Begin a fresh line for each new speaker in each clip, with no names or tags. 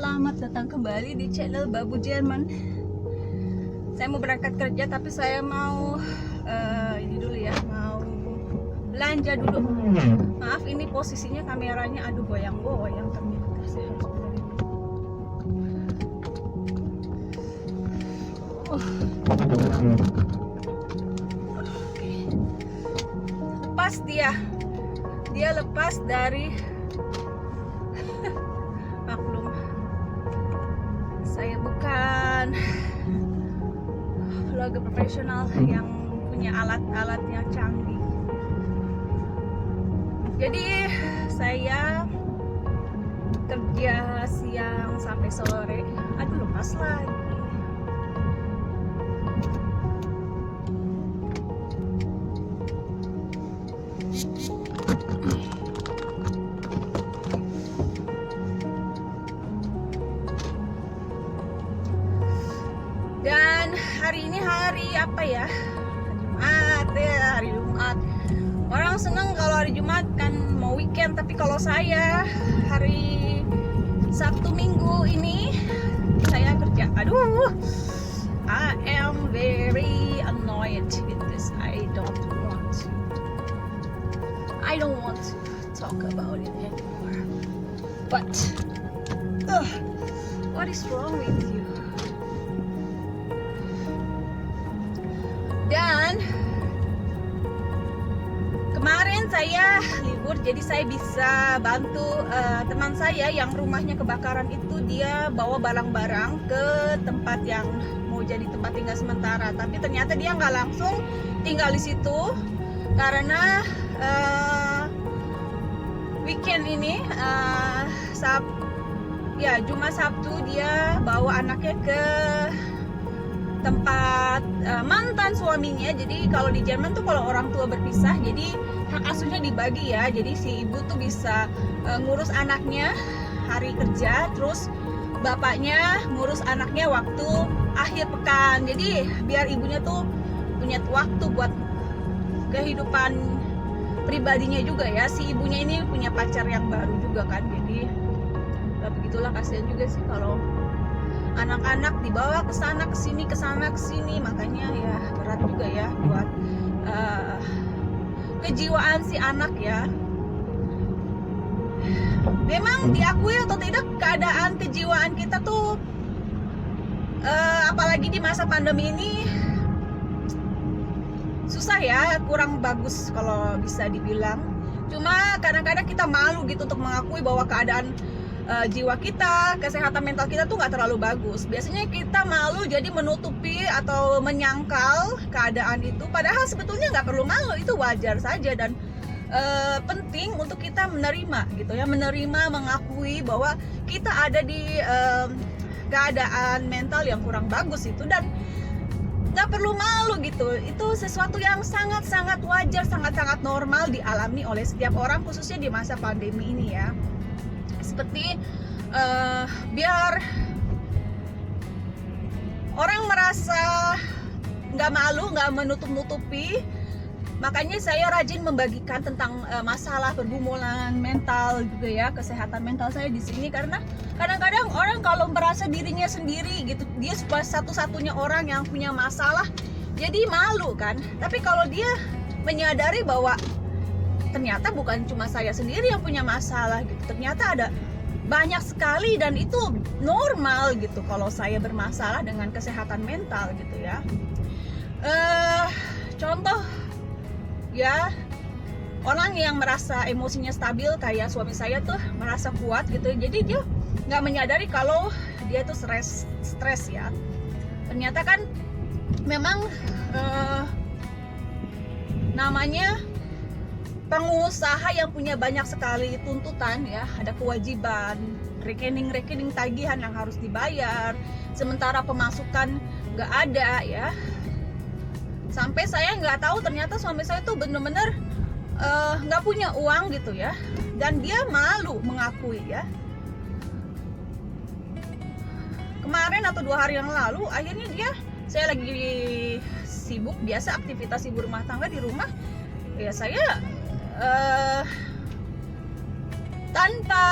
selamat datang kembali di channel Babu Jerman. Saya mau berangkat kerja tapi saya mau ini dulu ya, mau belanja dulu. Maaf ini posisinya kameranya aduh goyang-goyang ternyata. Saya harus benerin. Oke. Lepas dia lepas dari maklum saya bukan vlogger profesional yang punya alat-alat yang canggih, jadi saya kerja siang sampai sore. Aduh lepas lagi. Dan hari ini hari apa ya? Jumat ya, hari Jumat. Orang seneng kalau hari Jumat kan mau weekend, tapi kalau saya hari Sabtu Minggu ini saya kerja. Aduh, I am very annoyed with this. I don't want to talk about it anymore. But what is wrong with you? Dan kemarin saya libur, jadi saya bisa bantu teman saya yang rumahnya kebakaran itu. Dia bawa barang-barang ke tempat yang mau jadi tempat tinggal sementara, tapi ternyata dia nggak langsung tinggal di situ karena weekend ini Jumat Sabtu dia bawa anaknya ke tempat mantan suaminya. Jadi kalau di Jerman tuh kalau orang tua berpisah, jadi hak asuhnya dibagi ya. Jadi si ibu tuh bisa ngurus anaknya hari kerja, terus bapaknya ngurus anaknya waktu akhir pekan. Jadi biar ibunya tuh punya waktu buat kehidupan pribadinya juga ya. Si ibunya ini punya pacar yang baru juga kan, jadi begitulah. Kasihan juga sih kalau anak-anak dibawa ke sana ke sini, makanya ya berat juga ya buat kejiwaan si anak ya. Memang diakui atau tidak, keadaan kejiwaan kita tuh apalagi di masa pandemi ini susah ya, kurang bagus kalau bisa dibilang. Cuma kadang-kadang kita malu gitu untuk mengakui bahwa keadaan jiwa kita, kesehatan mental kita tuh nggak terlalu bagus. Biasanya kita malu jadi menutupi atau menyangkal keadaan itu, padahal sebetulnya nggak perlu malu, itu wajar saja. Dan penting untuk kita menerima gitu ya, menerima, mengakui bahwa kita ada di keadaan mental yang kurang bagus itu, dan nggak perlu malu gitu. Itu sesuatu yang sangat-sangat wajar, sangat-sangat normal dialami oleh setiap orang, khususnya di masa pandemi ini ya. Seperti biar orang merasa nggak malu, nggak menutup-nutupi, makanya saya rajin membagikan tentang masalah pergumulan mental juga ya, kesehatan mental saya di sini. Karena kadang-kadang orang kalau merasa dirinya sendiri gitu, dia satu-satunya orang yang punya masalah, jadi malu kan. Tapi kalau dia menyadari bahwa ternyata bukan cuma saya sendiri yang punya masalah gitu, ternyata ada banyak sekali, dan itu normal gitu kalau saya bermasalah dengan kesehatan mental gitu ya. Contoh ya, orang yang merasa emosinya stabil kayak suami saya tuh merasa kuat gitu, jadi dia nggak menyadari kalau dia tuh stres ya. Ternyata kan memang namanya pengusaha yang punya banyak sekali tuntutan ya, ada kewajiban, rekening tagihan yang harus dibayar, sementara pemasukan nggak ada ya. Sampai saya nggak tahu ternyata suami saya tuh bener-bener nggak punya uang gitu ya, dan dia malu mengakui ya. Kemarin atau 2 hari yang lalu, akhirnya saya lagi sibuk biasa aktivitas ibu rumah tangga di rumah ya, saya tanpa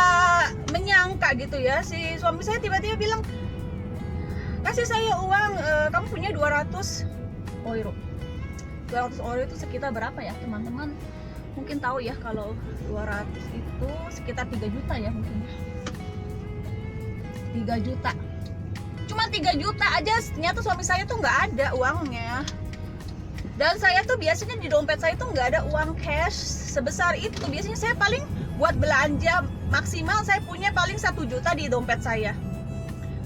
menyangka gitu ya, si suami saya tiba-tiba bilang, kasih saya uang, kamu punya 200 euro. 200 euro itu sekitar berapa ya teman-teman? Mungkin tahu ya, kalau 200 itu sekitar 3 juta ya mungkin ya. 3 juta. Cuma 3 juta aja ternyata suami saya tuh nggak ada uangnya. Dan saya tuh biasanya di dompet saya tuh nggak ada uang cash sebesar itu. Biasanya saya paling buat belanja maksimal saya punya paling 1 juta di dompet saya.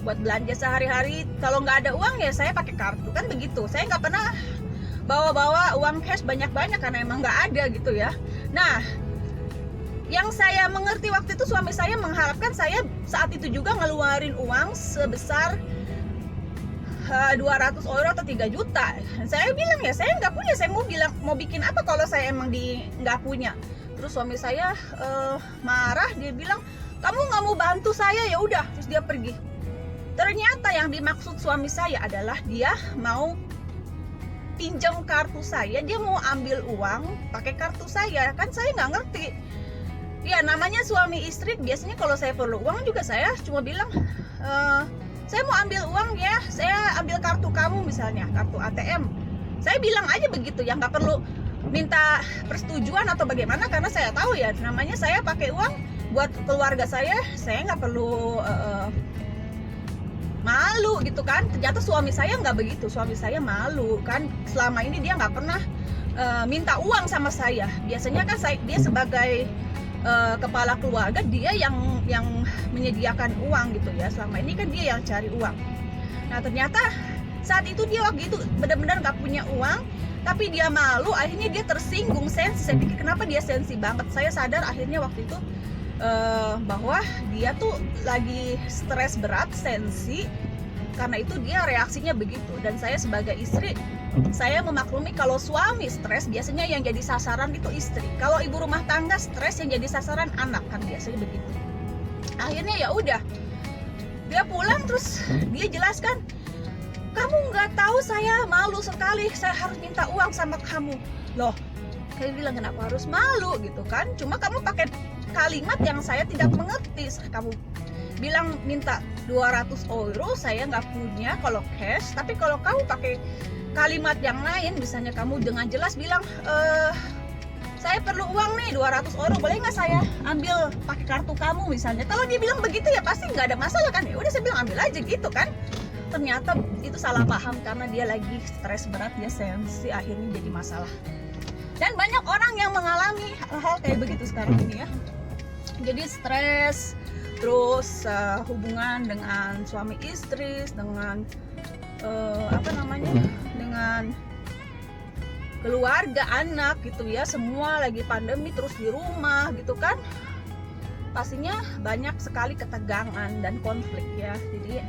Buat belanja sehari-hari, kalau nggak ada uang ya saya pakai kartu, kan begitu. Saya nggak pernah bawa-bawa uang cash banyak-banyak karena emang nggak ada gitu ya. Nah, yang saya mengerti waktu itu suami saya mengharapkan saya saat itu juga ngeluarin uang sebesar 200 euro atau 3 juta. Saya bilang ya saya nggak punya, saya mau bikin apa kalau saya emang nggak punya. Terus suami saya marah, dia bilang kamu nggak mau bantu saya, ya udah. Terus dia pergi. Ternyata yang dimaksud suami saya adalah dia mau pinjam kartu saya, dia mau ambil uang pakai kartu saya. Kan saya nggak ngerti. Ya namanya suami istri, biasanya kalau saya perlu uang juga saya cuma bilang, saya mau ambil uang ya, saya ambil kartu kamu misalnya, kartu ATM. Saya bilang aja begitu ya, nggak perlu minta persetujuan atau bagaimana, karena saya tahu ya namanya saya pakai uang buat keluarga saya nggak perlu malu gitu kan. Ternyata suami saya nggak begitu, suami saya malu kan, selama ini dia nggak pernah minta uang sama saya. Biasanya kan dia sebagai kepala keluarga, dia yang menyediakan uang gitu ya. Selama ini kan dia yang cari uang. Nah ternyata saat itu dia waktu itu benar-benar nggak punya uang, tapi dia malu, akhirnya dia tersinggung, sensi. Saya pikir kenapa dia sensi banget. Saya sadar akhirnya waktu itu bahwa dia tuh lagi stres berat, sensi, karena itu dia reaksinya begitu. Dan saya sebagai istri, saya memaklumi kalau suami stres biasanya yang jadi sasaran itu istri. Kalau ibu rumah tangga stres yang jadi sasaran anak, kan biasanya begitu. Akhirnya ya udah, dia pulang terus dia jelaskan, kamu nggak tahu saya malu sekali, saya harus minta uang sama kamu. Loh, saya bilang kenapa harus malu gitu kan? Cuma kamu pakai kalimat yang saya tidak mengerti. Kamu bilang minta 200 euro, saya nggak punya kalau cash. Tapi kalau kamu pakai kalimat yang lain, misalnya kamu dengan jelas bilang, saya perlu uang nih 200 euro, boleh nggak saya ambil pakai kartu kamu misalnya. Kalau dia bilang begitu ya pasti nggak ada masalah kan. Ya udah saya bilang ambil aja gitu kan. Ternyata itu salah paham karena dia lagi stres berat, dia sensi, akhirnya jadi masalah. Dan banyak orang yang mengalami hal-hal kayak begitu sekarang ini ya. Jadi stres, terus hubungan dengan suami istri, dengan dengan keluarga, anak gitu ya, semua lagi pandemi terus di rumah gitu kan, pastinya banyak sekali ketegangan dan konflik ya. Jadi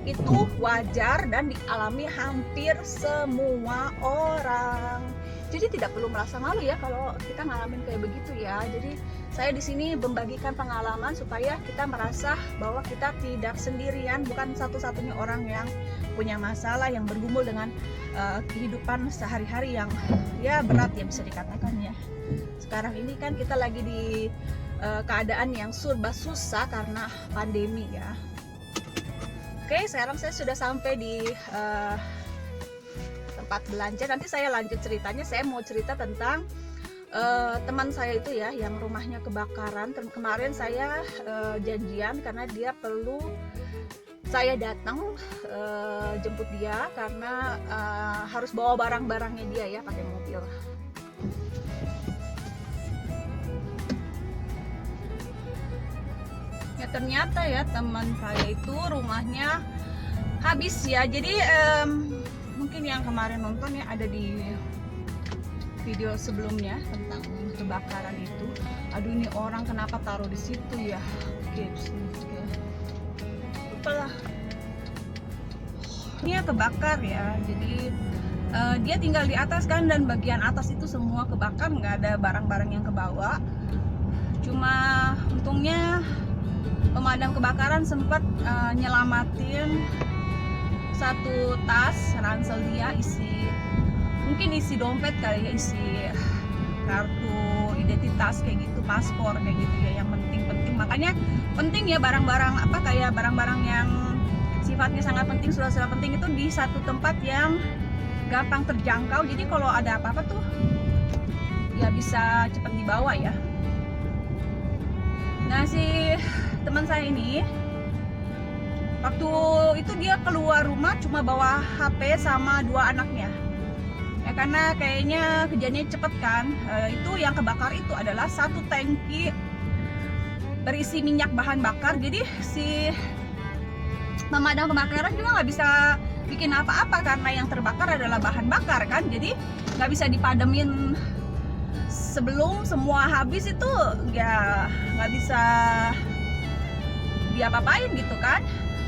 itu wajar dan dialami hampir semua orang. Jadi tidak perlu merasa malu ya kalau kita ngalamin kayak begitu ya. Jadi saya di sini membagikan pengalaman supaya kita merasa bahwa kita tidak sendirian, bukan satu-satunya orang yang punya masalah, yang bergumul dengan kehidupan sehari-hari yang ya berat ya bisa dikatakan ya. Sekarang ini kan kita lagi di keadaan yang serba susah karena pandemi ya. Oke, sekarang saya sudah sampai di tempat belanja. Nanti saya lanjut ceritanya. Saya mau cerita tentang teman saya itu ya, yang rumahnya kebakaran. Kemarin saya janjian karena dia perlu saya datang jemput dia karena harus bawa barang-barangnya dia ya pakai mobil. Ya ternyata ya teman saya itu rumahnya habis ya. Jadi mungkin yang kemarin nonton ya, ada di video sebelumnya tentang kebakaran itu. Aduh ini orang kenapa taruh di situ ya? Oke, lupalah. Ini kebakar ya. Jadi dia tinggal di atas kan, dan bagian atas itu semua kebakar, nggak ada barang-barang yang kebawa. Cuma untungnya pemadam kebakaran sempat nyelamatin satu tas ransel dia, mungkin isi dompet kali ya, isi kartu identitas kayak gitu, paspor kayak gitu ya, yang penting-penting Makanya penting ya barang-barang apa kayak barang-barang yang sifatnya sangat penting, surat-surat penting itu di satu tempat yang gampang terjangkau. Jadi kalau ada apa-apa tuh ya bisa cepat dibawa ya. Nah, si teman saya ini waktu itu dia keluar rumah cuma bawa HP sama 2 anaknya. Ya karena kayaknya kejadiannya cepet kan. Itu yang kebakar itu adalah 1 tangki berisi minyak bahan bakar. Jadi si pemadam kebakaran juga nggak bisa bikin apa-apa karena yang terbakar adalah bahan bakar kan. Jadi nggak bisa dipademin sebelum semua habis, itu ya nggak bisa diapa-apain gitu kan.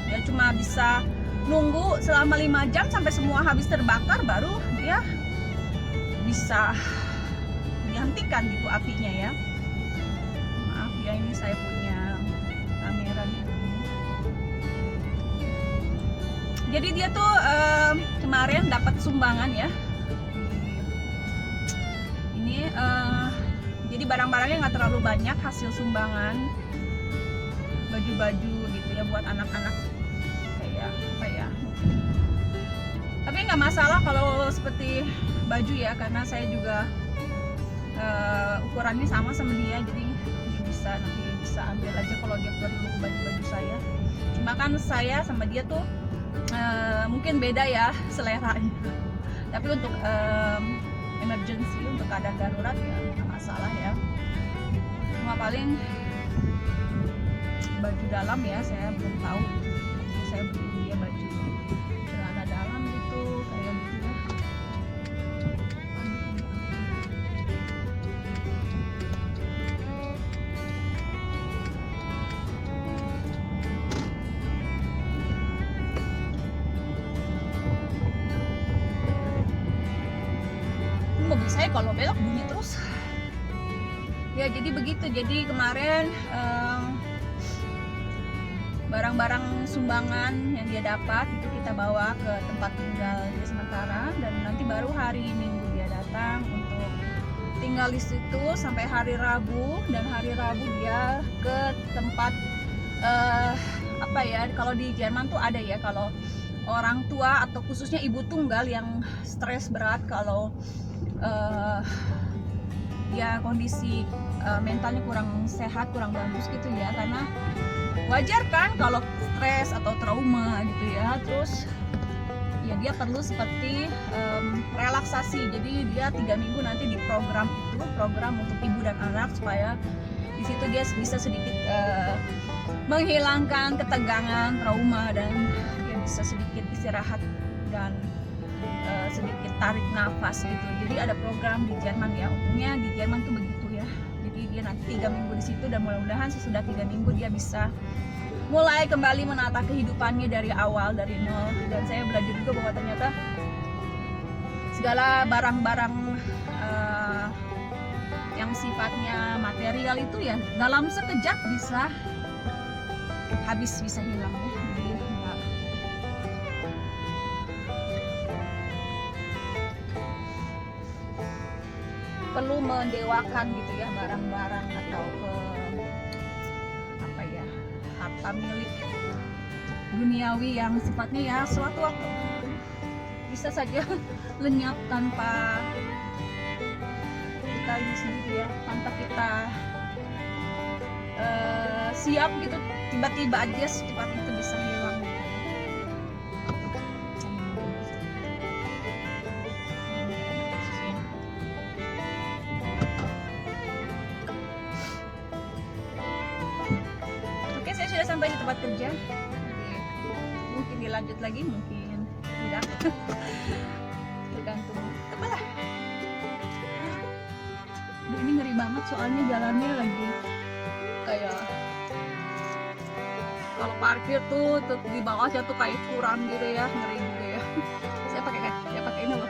Ya cuma bisa nunggu selama 5 jam sampai semua habis terbakar, baru dia bisa dihentikan gitu apinya ya. Maaf ya, ini saya punya kameranya. Jadi dia tuh kemarin dapat sumbangan ya. Ini jadi barang-barangnya nggak terlalu banyak, hasil sumbangan, baju-baju gitu ya buat anak-anak kayak apa ya. Tapi nggak masalah kalau seperti baju ya, karena saya juga ukurannya sama dia, jadi dia nanti bisa ambil aja kalau dia perlu baju-baju saya. Cuma kan saya sama dia tuh mungkin beda ya seleranya. Tapi untuk emergency, untuk keadaan darurat ya nggak masalah ya. Cuma paling baju dalam ya saya belum tahu. Saya beli dia baju celana dalam gitu kayak gitu ya. Mobil saya kalau belok bunyi terus. Ya jadi begitu. Jadi kemarin barang-barang sumbangan yang dia dapat itu kita bawa ke tempat tinggal dia sementara, dan nanti baru hari Minggu dia datang untuk tinggal di situ sampai hari Rabu, dan hari Rabu dia ke tempat apa ya, kalau di Jerman tuh ada ya, kalau orang tua atau khususnya ibu tunggal yang stres berat, kalau ya kondisi mentalnya kurang sehat, kurang bagus gitu ya, karena wajar kan kalau stres atau trauma gitu ya. Terus ya dia perlu seperti relaksasi, jadi dia 3 minggu nanti di program itu, program untuk ibu dan anak, supaya di situ dia bisa sedikit menghilangkan ketegangan, trauma, dan dia bisa sedikit istirahat dan sedikit tarik nafas gitu. Jadi ada program di Jerman ya, untungnya di Jerman tuh begitu ya. Jadi dia nanti 3 minggu di situ, dan mudah-mudahan sesudah 3 minggu dia bisa mulai kembali menata kehidupannya dari awal, dari nol. Dan saya belajar juga bahwa ternyata segala barang-barang yang sifatnya material itu ya dalam sekejap bisa habis, bisa hilang ya. Jadi ya, perlu mendewakan gitu ya barang-barang atau apa ya, harta milik duniawi yang sifatnya ya suatu waktu bisa saja lenyap tanpa kita ini sendiri ya, tanpa kita siap gitu, tiba-tiba aja secepat itu bisa hilang. Oke, saya sudah sampai di tempat kerja. Mungkin dilanjut lagi, mungkin tidak. Tergantung apalah. Ini ngeri banget soalnya jalannya lagi kayak kalau parkir tuh di bawahnya tuh kayak curam gitu ya, ngeri juga ya. Saya pakai ini loh.